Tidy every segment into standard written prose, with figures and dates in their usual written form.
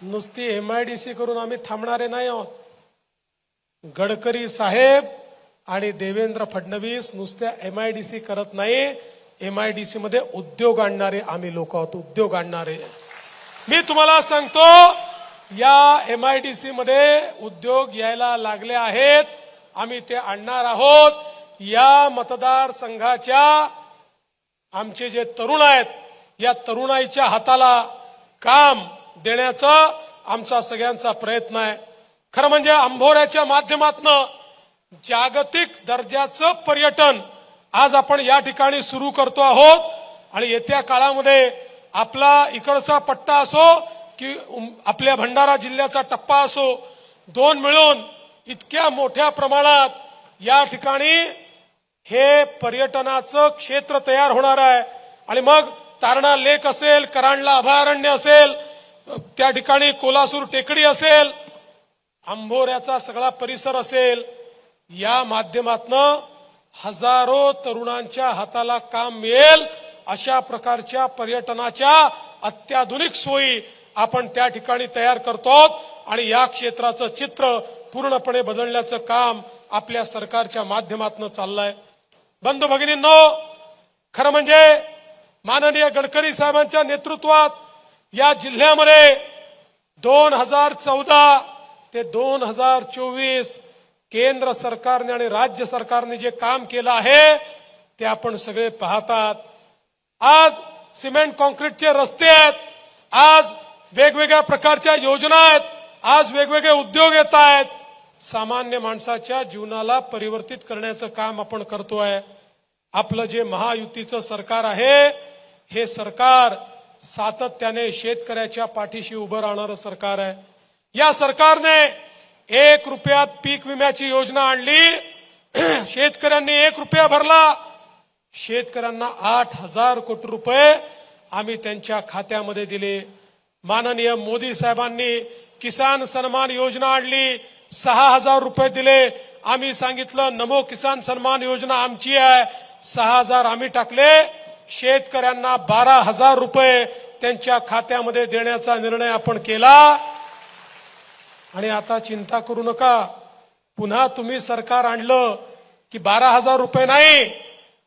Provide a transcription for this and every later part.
नुसती एमआयडीसी करून आम्ही थांबणारे नाही आहोत. गडकरी साहेब आणि देवेंद्र फडणवीस नुसत्या एमआयडीसी करत नाही, एमआयडीसी मध्ये उद्योग आणणारे आम्ही लोक आहोत. उद्योग आणणारे मी तुम्हाला सांगतो, या एमआयडीसी मध्ये उद्योग यायला लागले आहेत. आम्ही ते आणणार आहोत. या मतदारसंघाच्या आमचे जे तरुण आहेत, या तरुणाईच्या हाताला काम देण्याचा आमचा सगळ्यांचा प्रयत्न आहे. खरं म्हणजे अंभोऱ्याच्या माध्यमातून जागतिक दर्जाचं पर्यटन आज आपण या ठिकाणी सुरू करतो आहोत. आणि येत्या काळामध्ये आपला इकडचा पट्टा असो की आपल्या भंडारा जिल्ह्याचा टप्पा असो, दोन मिळून इतक्या मोठ्या प्रमाणात या ठिकाणी हे पर्यटनाचं क्षेत्र तयार होणार आहे. आणि मग तारणा लेक असेल, करांडला अभयारण्य असेल, त्या ठिकाणी कोलासूर टेकडी असेल, अंभोऱ्याचा सगळा परिसर असेल, या माध्यमातून हजारो तरुणांच्या हाताला काम मिळेल. अशा प्रकारच्या पर्यटनाच्या अत्याधुनिक सोयी आपण त्या ठिकाणी तयार करतो आणि या क्षेत्राचं चित्र पूर्णपणे बदलण्याचं काम आपल्या सरकारच्या माध्यमातून चाललंय. बंधू भगिनींनो, खरं म्हणजे माननीय गडकरी साहेबांच्या नेतृत्वात या जिल्ह्यामध्ये 2014 ते 2024 केंद्र सरकारने आणि राज्य सरकारने जे काम केलं आहे ते आपण सगळे पाहतात. आज सिमेंट कॉन्क्रीटचे रस्ते आहेत, आज वेगवेगळ्या प्रकारच्या योजना आहेत, आज वेगवेगळे उद्योग येत आहेत. सामान्य माणसाच्या जीवनाला परिवर्तित करण्याचं काम आपण करतोय. आपलं जे महायुतीचं सरकार आहे, हे सरकार सातत्याने शेतकऱ्याच्या पाठीशी उभं राहणारं सरकार आहे. या सरकारने 1 रुपयात पीक विम्याची योजना आणली. शेतकऱ्यांनी 1 रुपया भरला. शेतकऱ्यांना 8,000 कोटी रुपये आम्ही त्यांच्या खात्यामध्ये दिले. माननीय मोदी साहेबांनी किसान सन्मान योजना आणली, 6,000 रुपये दिले. आम्ही सांगितलं नमो किसान सन्मान योजना आमची आहे, 6,000 आम्ही टाकले. शेतकऱ्यांना 12,000 रुपये त्यांच्या खात्यामध्ये देण्याचा निर्णय आपण केला. आणि आता चिंता करू नका, पुन्हा तुम्ही सरकार आणलं की 12,000 रुपये नाही,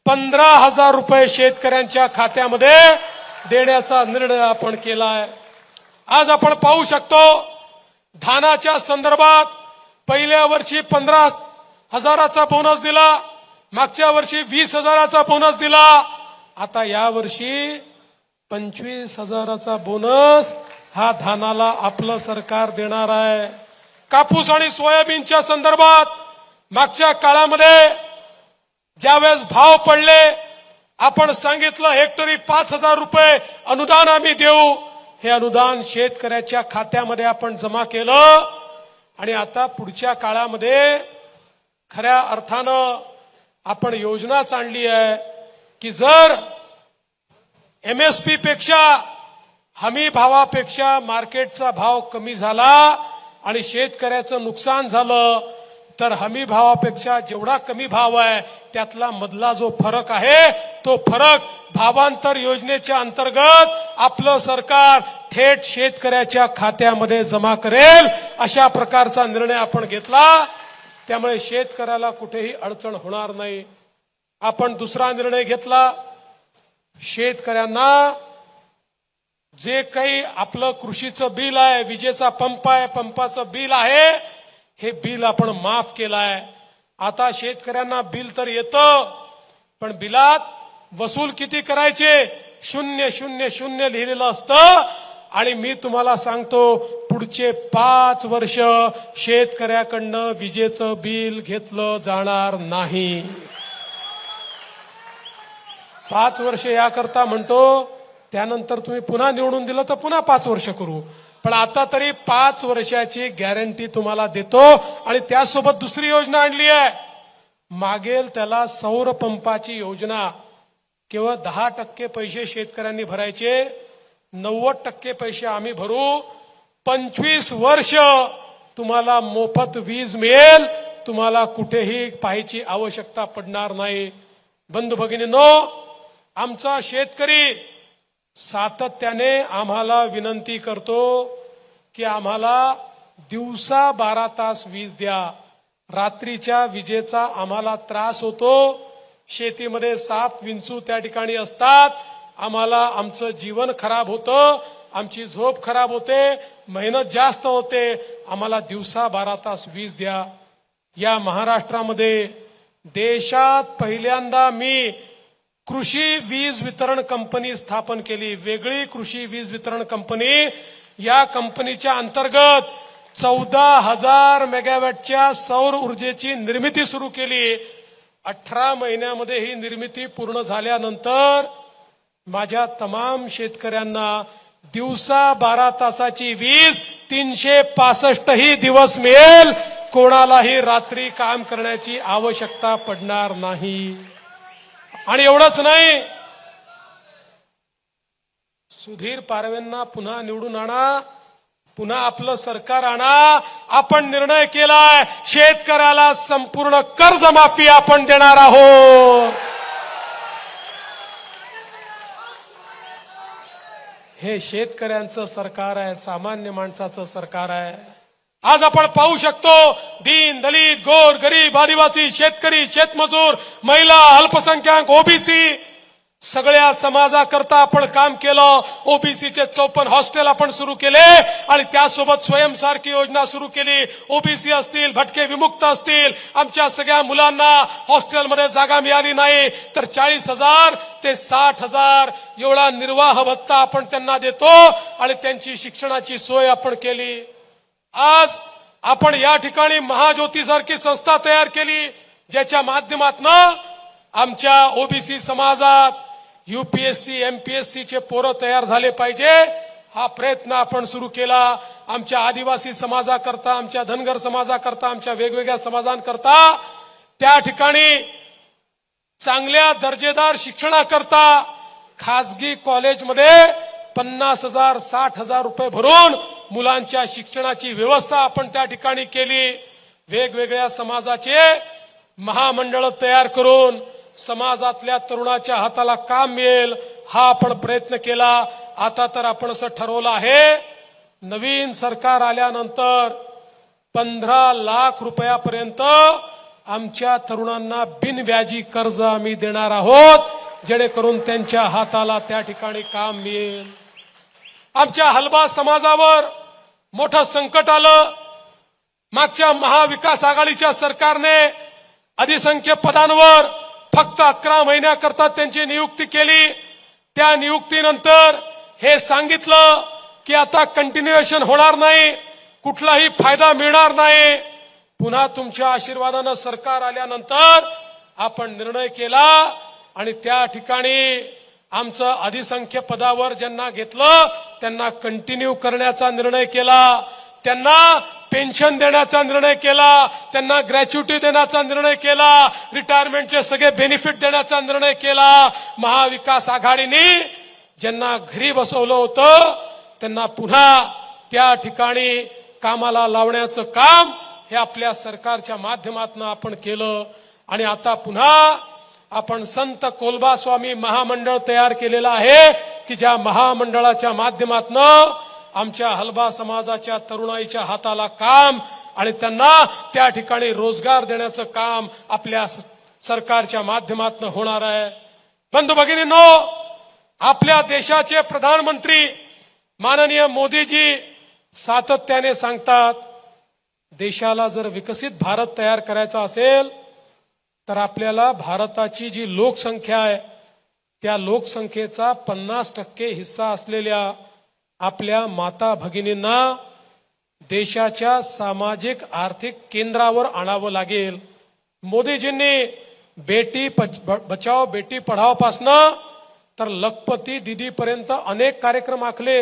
15,000 रुपये शेतकऱ्यांच्या खात्यामध्ये देण्याचा निर्णय आपण केलाय. आज आपण पाहू शकतो, धानाच्या संदर्भात पहिल्या वर्षी 15,000चा बोनस दिला, मागच्या वर्षी 20,000चा बोनस दिला, आता या वर्षी 25,000चा बोनस हा धानाला आपलं सरकार देणार आहे. कापूस आणि सोयाबीनच्या संदर्भात मागच्या काळामध्ये ज्यावेळेस भाव पडले, आपण सांगितलं हेक्टरी 5,000 रुपये अनुदान आम्ही देऊ. हे अनुदान शेतकऱ्याच्या खात्यामध्ये आपण जमा केलं. आणि आता पुढच्या काळामध्ये खऱ्या अर्थानं आपण योजनाच आणली आहे की जर एमएसपी पेक्षा, हमी भावापेक्षा मार्केटचा भाव कमी झाला आणि शेतकऱ्याचं नुकसान झालं, तर हमी भावापेक्षा जेवढा कमी भाव आहे त्यातला मधला जो फरक आहे, तो फरक भावांतर योजनेच्या अंतर्गत आपलं सरकार थेट शेतकऱ्याच्या खात्यामध्ये जमा करेल. अशा प्रकारचा निर्णय आपण घेतला. त्यामुळे शेतकऱ्याला कुठेही अडचण होणार नाही. आपण दुसरा निर्णय घेतला, शेतकऱ्यांना जे काही आपलं कृषीचं बिल आहे, विजेचा पंप आहे, पंपाचं बिल आहे, हे बिल आपण माफ केलं आहे. आता शेतकऱ्यांना बिल तर येतं, पण बिलात वसूल किती करायचे 000 लिहिलेलं असतं. आणि मी तुम्हाला सांगतो, पुढचे 5 वर्ष शेतकऱ्याकडनं विजेचं बिल घेतलं जाणार नाही. 5 वर्ष याकरता म्हणतो, त्यानंतर तुम्ही पुन्हा निवडून दिलं तर पुन्हा 5 वर्ष करू, पण आता तरी 5 वर्षाची गॅरंटी तुम्हाला देतो. आणि त्यासोबत दुसरी योजना आणली आहे, मागेल त्याला सौर पंपाची योजना. केवळ 10% पैसे शेतकऱ्यांनी भरायचे, 90% पैसे आम्ही भरू. 25 वर्ष तुम्हाला मोफत वीज मिळेल, तुम्हाला कुठेही पाहायची आवश्यकता पडणार नाही. बंधू भगिनींनो, आमचा शेतकरी सातत्याने आम्हाला विनंती करतो की आम्हाला दिवसा 12 तास वीज द्या, रात्रीच्या विजेचा आम्हाला त्रास होतो, शेतीमध्ये साप विंचू त्या ठिकाणी असतात, आम्हाला आमचं जीवन खराब होतं, आमची झोप खराब होते, मेहनत जास्त होते, आम्हाला दिवसा 12 तास वीज द्या. या महाराष्ट्रामध्ये देशात पहिल्यांदा मी कृषी वीज वितरण कंपनी स्थापन केली, वेगळी कृषी वीज वितरण कंपनी. या कंपनीच्या अंतर्गत 14,000 मेगावॅटच्या सौर ऊर्जेची निर्मिती सुरू केली. 18 महिन्यामध्ये ही निर्मिती पूर्ण झाल्यानंतर माझ्या तमाम शेतकऱ्यांना दिवसा 12 तासाची वीज 365 दिवस मिळेल. कोणालाही रात्री काम करण्याची आवश्यकता पडणार नाही. आणि एवढंच नाही, सुधीर पारवेंना पुन्हा निवडून आणा, पुन्हा आपलं सरकार आणा. आपण निर्णय केलाय, शेतकऱ्याला संपूर्ण कर्जमाफी आपण देणार आहोत. हे शेतकऱ्यांचं सरकार आहे, सामान्य माणसाचं सरकार आहे. आज आपण पाहू शकतो, दीन दलित गोर गरीब आदिवासी शेतकरी शेतमजूर महिला अल्पसंख्याक ओबीसी सगळ्या समाजाकरता आपण काम केलं. ओबीसीचे 54 हॉस्टेल आपण सुरू केले आणि त्यासोबत स्वयंसारखी योजना सुरू केली. ओबीसी असतील, भटके विमुक्त असतील, आमच्या सगळ्या मुलांना हॉस्टेलमध्ये जागा मिळाली नाही तर 40,000 ते 60,000 एवढा निर्वाह भत्ता आपण त्यांना देतो आणि त्यांची शिक्षणाची सोय आपण केली. आज आपण या ठिकाणी महाज्योती सारखी संस्था तयार केली, ज्याच्या माध्यमातून आमच्या ओबीसी समाजात यूपीएससी एमपीएससी चे पोरं तयार झाले पाहिजे. हा प्रयत्न आपण सुरू केला. आमच्या आदिवासी समाजाकरता, आमच्या धनगर समाजाकरता, आमच्या वेगवेगळ्या समाजांकरता त्या ठिकाणी चांगल्या दर्जेदार शिक्षणाकरता खासगी कॉलेजमध्ये 50,000 60,000 रुपये भरून मुलांच्या शिक्षणाची व्यवस्था आपण त्या ठिकाणी केली. वेगवेगळ्या समाजाचे महामंडळ तयार करून समाजातल्या तरुणाच्या हाताला काम मिळेल हा आपण प्रयत्न केला. आता तर आपण असं ठरवलं आहे, नवीन सरकार आल्यानंतर 15 लाख रुपयापर्यंत आमच्या तरुणांना बिनव्याजी कर्ज आम्ही देणार आहोत, जेणेकरून त्यांच्या हाताला त्या ठिकाणी काम मिळेल. आमच्या हलबा समाजावर मोठं संकट आलं. मागच्या महाविकास आघाडीच्या सरकारने अधिसंख्य पदांवर फक्त 11 महिन्याकरता त्यांची नियुक्ती केली. त्या नियुक्तीनंतर हे सांगितलं की आता कंटिन्युएशन होणार नाही, कुठलाही फायदा मिळणार नाही. पुन्हा तुमच्या आशीर्वादानं सरकार आल्यानंतर आपण निर्णय केला आणि त्या ठिकाणी आमचं अधिसंख्य पदावर ज्यांना घेतलं त्यांना कंटिन्यू करण्याचा निर्णय केला, त्यांना पेन्शन देण्याचा निर्णय केला, त्यांना ग्रॅच्युटी देण्याचा निर्णय केला, रिटायरमेंटचे सगळे बेनिफिट देण्याचा निर्णय केला. महाविकास आघाडीने ज्यांना घरी बसवलं होतं त्यांना पुन्हा त्या ठिकाणी कामाला लावण्याचं काम हे आपल्या सरकारच्या माध्यमातून आपण केलं. आणि आता पुन्हा आपण संत कोलबा स्वामी महामंडळ तयार केलेलं आहे की ज्या महामंडळाच्या माध्यमातून आमच्या हलबा समाजाच्या तरुणाईच्या हाताला काम आणि त्यांना त्या ठिकाणी रोजगार देण्याचं काम आपल्या सरकारच्या माध्यमातून होणार आहे. बंधू भगिनींनो, आपल्या देशाचे प्रधानमंत्री माननीय मोदीजी सातत्याने सांगतात, देशाला जर विकसित भारत तयार करायचा असेल तर आपल्याला भारताची जी लोकसंख्या आहे त्या लोकसंख्येचा 50% हिस्सा असलेल्या आपल्या माता भगिनींना देशाच्या सामाजिक आर्थिक केंद्रावर आणावं लागेल. मोदीजींनी बेटी बचाओ बेटी पढाओ पासनं तर लखपती दीदी पर्यंत अनेक कार्यक्रम आखले.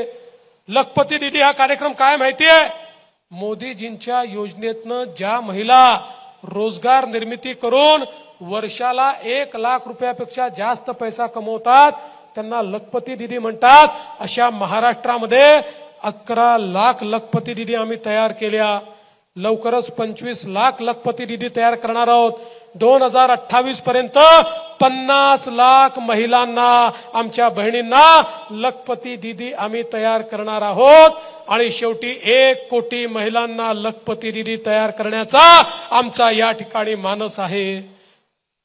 लखपती दीदी हा कार्यक्रम काय माहितीये? मोदीजींच्या योजनेतनं ज्या महिला रोजगार निर्मिती करून वर्षाला 1 लाख रुपयापेक्षा जास्त पैसा कमवतात त्यांना लखपती दीदी म्हणतात. अशा महाराष्ट्रामध्ये 11 लाख लखपती दीदी आम्ही तयार केल्या. लवकरच 25 लाख लखपती दीदी तयार करणार आहोत. 2028 पर्यंत 50 लाख महिलांना, आमच्या बहिणींना लखपती दीदी आम्ही तयार करणार आहोत आणि शेवटी 1 कोटी महिलांना लखपती दीदी तयार करण्याचा आमचा या ठिकाणी मानस आहे।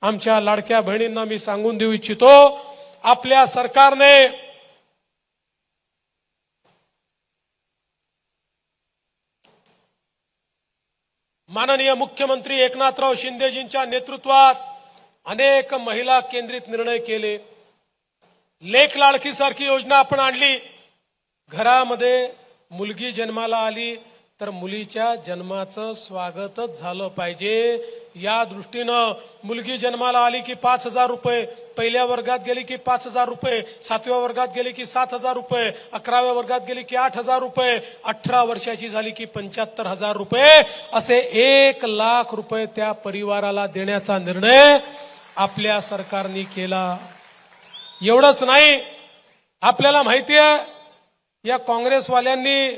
आमच्या लाडक्या बहिणींना मी सांगून देऊ इच्छितो, आपल्या सरकारने माननीय मुख्यमंत्री एकनाथराव शिंदेजींच्या नेतृत्वात अनेक महिला केंद्रित निर्णय केले। लेक लाडकी सारखी योजना आपण आणली। घरामध्ये मुलगी जन्माला आली तर मुलीच्या जन्माचं स्वागतच झालं पाहिजे, या दृष्टीनं मुलगी जन्माला आली की 5,000 रुपये, पहिल्या वर्गात गेली की 5,000 रुपये, 7व्या वर्गात गेली की 7,000 रुपये, 11व्या वर्गात गेली की 8,000 रुपये, 18 वर्षाची झाली की 75,000 रुपये, असे 1 लाख रुपये त्या परिवाराला देण्याचा निर्णय आपल्या सरकारने केला। एवढंच नाही, आपल्याला माहिती आहे या काँग्रेसवाल्यांनी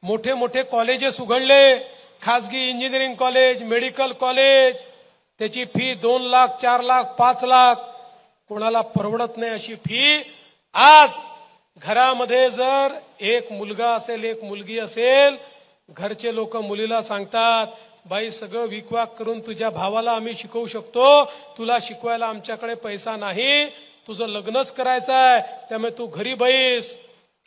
मोठे मोठे कॉलेजेस उघडले, खासगी इंजिनिअरिंग कॉलेज, मेडिकल कॉलेज, त्याची फी 2 लाख, 4 लाख, 5 लाख, कोणाला परवडत नाही अशी फी। आज घरामध्ये जर एक मुलगा असेल, एक मुलगी असेल, घरचे लोक मुलीला सांगतात, बाई सगळं विकवाक करून तुझ्या भावाला आम्ही शिकवू शकतो, तुला शिकवायला आमच्याकडे पैसा नाही, तुझं लग्नच करायचं आहे, त्यामुळे तू घरी बैस।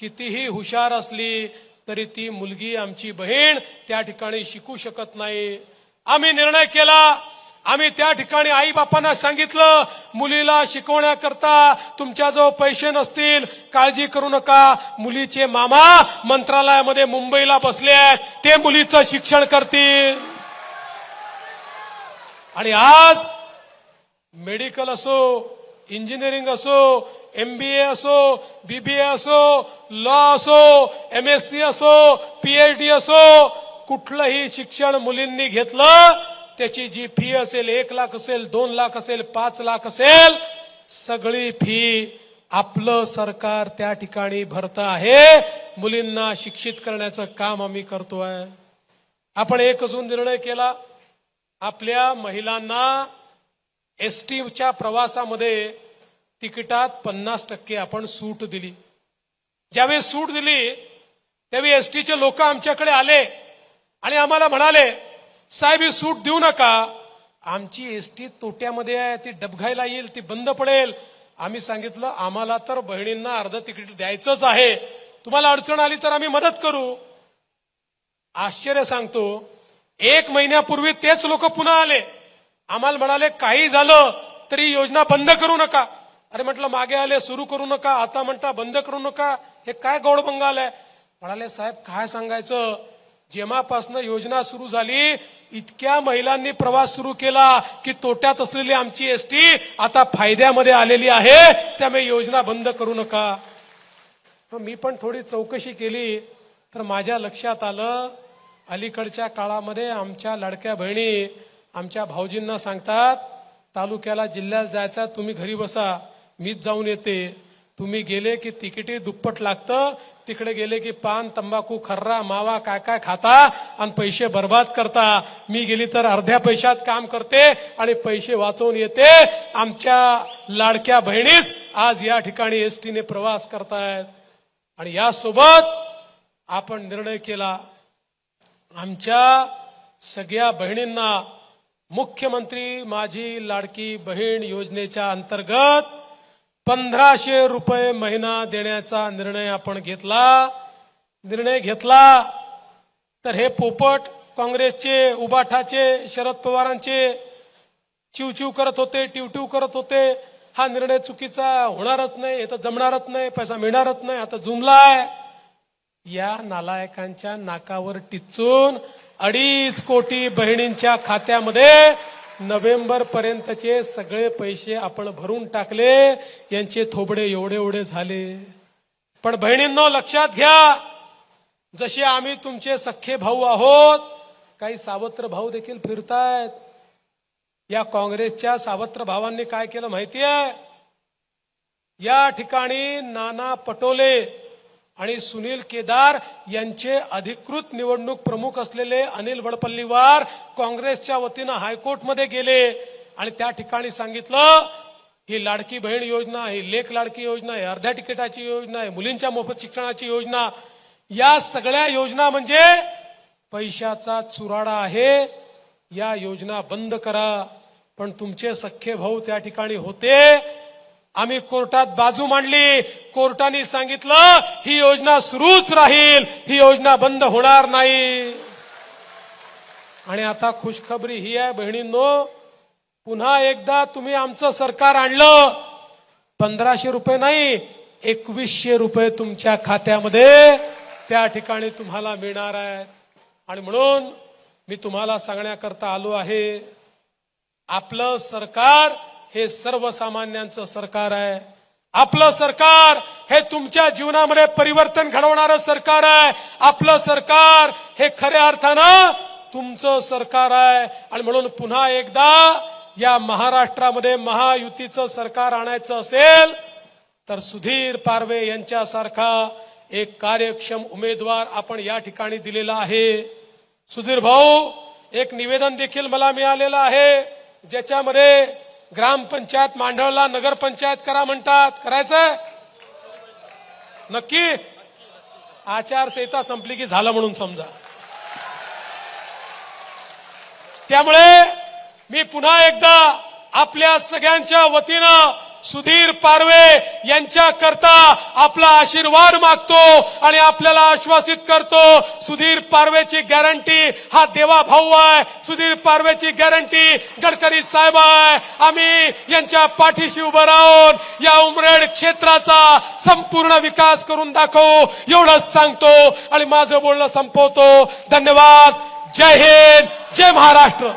कितीही हुशार असली तरी ती मुलगी आमची बहीण त्या ठिकाणी शिकू शकत नाही। आम्ही निर्णय केला, आम्ही त्या ठिकाणी आई बापांना सांगितलं, मुलीला शिकवण्याकरता तुमच्याजवळ पैसे नसतील काळजी करू नका, मुलीचे मामा मंत्रालयामध्ये मुंबईला बसले आहेत, ते मुलीचं शिक्षण करतील। आणि आज मेडिकल असो, इंजिनिअरिंग असो, MBA असो, BBA असो, लॉ असो, MSc असो, PhD असो, कुठलंही शिक्षण मुलींनी घेतलं त्याची जी फी असेल, 1 लाख असेल, 2 लाख असेल, 5 लाख असेल, सगळी फी आपलं सरकार त्या ठिकाणी भरतं आहे। मुलींना शिक्षित करण्याचं काम आम्ही करतोय। आपण एक अजून निर्णय केला, आपल्या महिलांना एसटीच्या प्रवासामध्ये तिकिटात 50% आपण सूट दिली। ज्यावेळी सूट दिली त्यावेळी एसटीचे लोक आमच्याकडे आले आणि आम्हाला म्हणाले, साहेब ही सूट देऊ नका, आमची एसटी तोट्यामध्ये आहे, ती डबघायला येईल, ती बंद पडेल। आम्ही सांगितलं, आम्हाला तर बहिणींना अर्ध तिकीट द्यायचंच आहे, तुम्हाला अडचण आली तर आम्ही मदत करू। आश्चर्य सांगतो, 1 महिन्यापूर्वी तेच लोक पुन्हा आले, आम्हाला म्हणाले काही झालं तरी योजना बंद करू नका। अरे म्हटलं, मागे आले सुरू करू नका, आता म्हणता बंद करू नका, हे काय गौड बंगाल आहे? म्हणाले, साहेब काय सांगायचं, जेव्हापासून योजना सुरू झाली इतक्या महिलांनी प्रवास सुरू केला की तोट्यात असलेली आमची एसटी आता फायद्यामध्ये आलेली आहे, त्यामुळे योजना बंद करू नका। मी पण थोडी चौकशी केली तर माझ्या लक्षात आलं, अलीकडच्या काळामध्ये आमच्या लाडक्या बहिणी आमच्या भाऊजींना सांगतात, तालुक्याला जिल्ह्यात जायचा, तुम्ही घरी बसा, मीच जाऊन येते। तुम्ही गेले की तिकीटी दुप्पट लागतं, तिकडे गेले की पान, तंबाखू, खर्रा, मावा काय काय खाता आणि पैसे बर्बाद करता। मी गेली तर अर्ध्या पैशात काम करते आणि पैसे वाचवून येते। आमच्या लाडक्या बहिणीच आज या ठिकाणी एसटीने प्रवास करतायत। आणि यासोबत आपण निर्णय केला, आमच्या सगळ्या बहिणींना मुख्यमंत्री माझी लाडकी बहीण योजनेच्या अंतर्गत 1,500 रुपये महिना देण्याचा निर्णय आपण घेतला। तर हे पोपट काँग्रेसचे, उबाठाचे, शरद पवारांचे चिवचिव करत होते, टिवटिव करत होते, हा निर्णय चुकीचा, होणारच नाही, हे तर जमणारच नाही, पैसा मिळणारच नाही, आता जुमलाय। या नालायकांच्या नाकावर टिचून 2.5 कोटी बहिणींच्या खात्यामध्ये नोव्हेंबर पर्यंतचे सगळे पैसे आपण भरून टाकले, यांचे थोबडे एवढे एवढे झाले। पण बहिणींनो लक्षात घ्या, जसे आम्ही तुमचे सख्खे भाऊ आहोत, काही सावत्र भाऊ देखील फिरतायत। या काँग्रेसच्या सावत्र भावांनी काय केलं माहितीये, या ठिकाणी नाना पटोले आणि सुनील केदार यांचे अधिकृत निवडणूक प्रमुख असलेले अनिल वडपल्लीवार काँग्रेसच्या वतीनं हायकोर्टमध्ये गेले आणि त्या ठिकाणी सांगितलं ही लाडकी बहीण योजना, ही लेक लाडकी योजना, ही अर्ध्या तिकिटाची योजना आहे, मुलींच्या मोफत शिक्षणाची योजना, या सगळ्या योजना म्हणजे पैशाचा चुराडा आहे. या योजना बंद करा. पण तुमचे सख्खे भाऊ त्या ठिकाणी होते. आम्ही कोर्टात बाजू मांडली. कोर्टाने सांगितलं ही योजना सुरूच राहील, ही योजना बंद होणार नाही. आणि आता खुशखबरी ही आहे बहिणींनो, पुन्हा एकदा तुम्ही आमचं सरकार आणलं. 1500 रुपये नाही, 2100 रुपये तुमच्या खात्यामध्ये त्या ठिकाणी तुम्हाला मिळणार आहेत. आणि म्हणून मी तुम्हाला सांगण्याकरता आलो आहे, आपलं सरकार हे सर्वसामान्यांचं सरकार आहे. आपलं सरकार हे तुमच्या जीवनामध्ये परिवर्तन घडवणारं सरकार आहे. आपलं सरकार हे खऱ्या अर्थानं तुमचं सरकार आहे. आणि म्हणून पुन्हा एकदा या महाराष्ट्रामध्ये महायुतीचं सरकार आणायचं असेल तर सुधीर पारवे यांच्यासारखा एक कार्यक्षम उमेदवार आपण या ठिकाणी दिलेला आहे. सुधीर भाऊ, एक निवेदन देखील मला मिळालेलं आहे, ज्याच्यामध्ये ग्रामपंचायत मांडवला नगरपंचायत करा म्हणतात. करायचंय नक्की? आचारसंहिता संपली की झालं म्हणून समजा. त्यामुळे मी पुन्हा एकदा आपल्या सगळ्यांच्या वतीनं सुधीर पारवे यांच्याकरता आपला आशीर्वाद मागतो आणि आपल्याला आश्वासित करतो, सुधीर पारवेची गॅरंटी हा देवा भाऊ आहे. सुधीर पारवेची गॅरंटी गडकरी साहेब आहे. आम्ही यांच्या पाठीशी उभं राहून या उमरेड क्षेत्राचा संपूर्ण विकास करून दाखवू एवढंच सांगतो आणि माझं बोलणं संपवतो. धन्यवाद. जय हिंद, जय महाराष्ट्र.